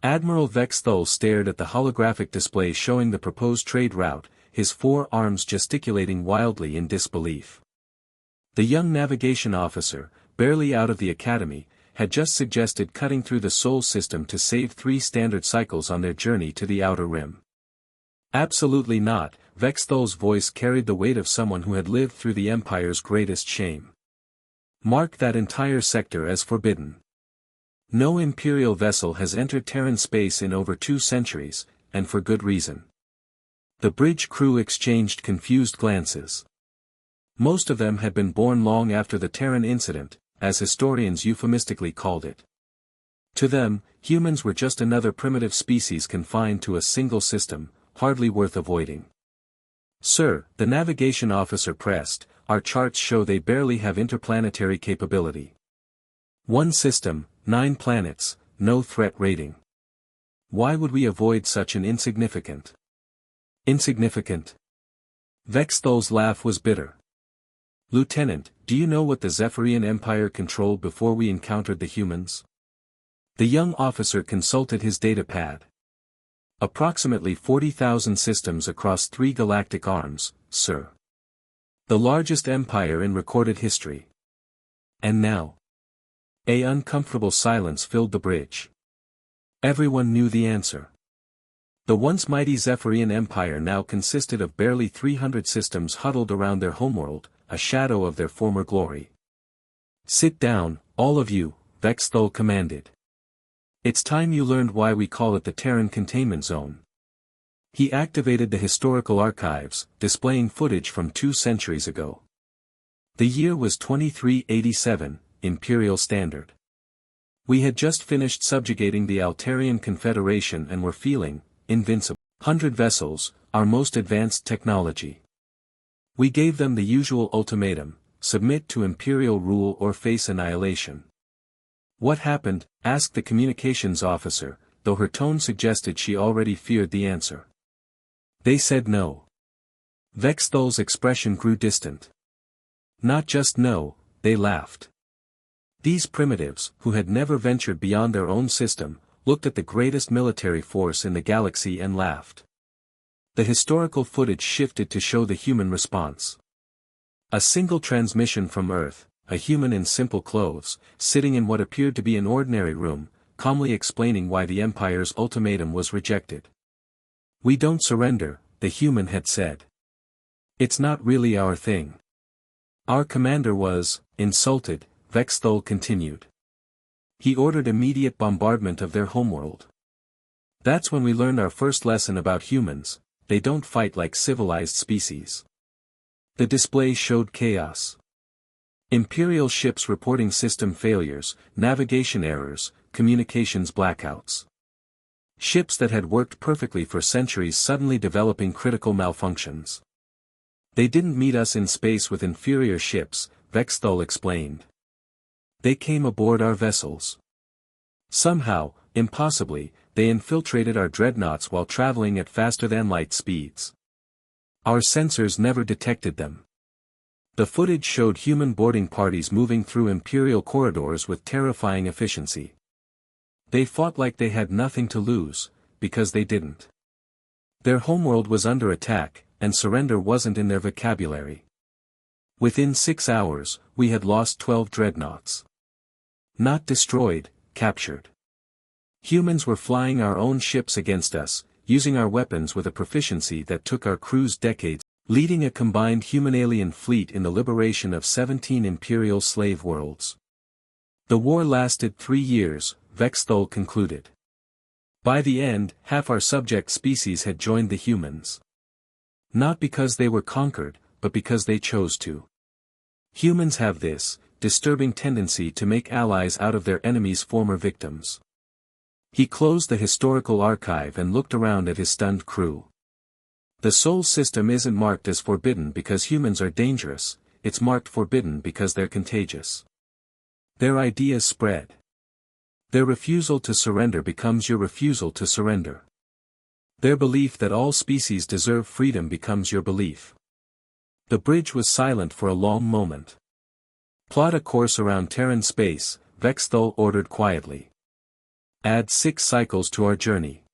Admiral Vexthul stared at the holographic display showing the proposed trade route, his 4 arms gesticulating wildly in disbelief. The young navigation officer, barely out of the academy, had just suggested cutting through the Sol system to save 3 standard cycles on their journey to the outer rim. Absolutely not, Vexthul's voice carried the weight of someone who had lived through the Empire's greatest shame. Mark that entire sector as forbidden. No Imperial vessel has entered Terran space in over 2 centuries, and for good reason. The bridge crew exchanged confused glances. Most of them had been born long after the Terran incident, as historians euphemistically called it. To them, humans were just another primitive species confined to a single system, hardly worth avoiding. Sir, the navigation officer pressed, our charts show they barely have interplanetary capability. 1 system, 9 planets, no threat rating. Why would we avoid such an insignificant? Insignificant? Vexthul's laugh was bitter. Lieutenant, do you know what the Zephyrian Empire controlled before we encountered the humans? The young officer consulted his datapad. Approximately 40,000 systems across 3 galactic arms, sir. The largest empire in recorded history. And now? An uncomfortable silence filled the bridge. Everyone knew the answer. The once mighty Zephyrian Empire now consisted of barely 300 systems huddled around their homeworld, a shadow of their former glory. Sit down, all of you, Vexthul commanded. It's time you learned why we call it the Terran Containment Zone. He activated the historical archives, displaying footage from 2 centuries ago. The year was 2387, Imperial Standard. We had just finished subjugating the Altarian Confederation and were feeling invincible. 100 vessels, our most advanced technology. We gave them the usual ultimatum, submit to Imperial rule or face annihilation. What happened? Asked the communications officer, though her tone suggested she already feared the answer. They said no. Vexthul's expression grew distant. Not just no, they laughed. These primitives, who had never ventured beyond their own system, looked at the greatest military force in the galaxy and laughed. The historical footage shifted to show the human response. A single transmission from Earth, a human in simple clothes, sitting in what appeared to be an ordinary room, calmly explaining why the Empire's ultimatum was rejected. We don't surrender, the human had said. It's not really our thing. Our commander was insulted, Vexthul continued. He ordered immediate bombardment of their homeworld. That's when we learned our first lesson about humans, they don't fight like civilized species. The display showed chaos. Imperial ships reporting system failures, navigation errors, communications blackouts. Ships that had worked perfectly for centuries suddenly developing critical malfunctions. They didn't meet us in space with inferior ships, Vexthul explained. They came aboard our vessels. Somehow, impossibly, they infiltrated our dreadnoughts while traveling at faster-than-light speeds. Our sensors never detected them. The footage showed human boarding parties moving through Imperial corridors with terrifying efficiency. They fought like they had nothing to lose, because they didn't. Their homeworld was under attack, and surrender wasn't in their vocabulary. Within 6 hours, we had lost 12 dreadnoughts. Not destroyed, captured. Humans were flying our own ships against us, using our weapons with a proficiency that took our crews decades, leading a combined human-alien fleet in the liberation of 17 Imperial slave worlds. The war lasted 3 years, Vexthul concluded. By the end, half our subject species had joined the humans. Not because they were conquered, but because they chose to. Humans have this disturbing tendency to make allies out of their enemies' former victims. He closed the historical archive and looked around at his stunned crew. The Sol system isn't marked as forbidden because humans are dangerous, it's marked forbidden because they're contagious. Their ideas spread. Their refusal to surrender becomes your refusal to surrender. Their belief that all species deserve freedom becomes your belief. The bridge was silent for a long moment. Plot a course around Terran space, Vexthul ordered quietly. Add 6 cycles to our journey.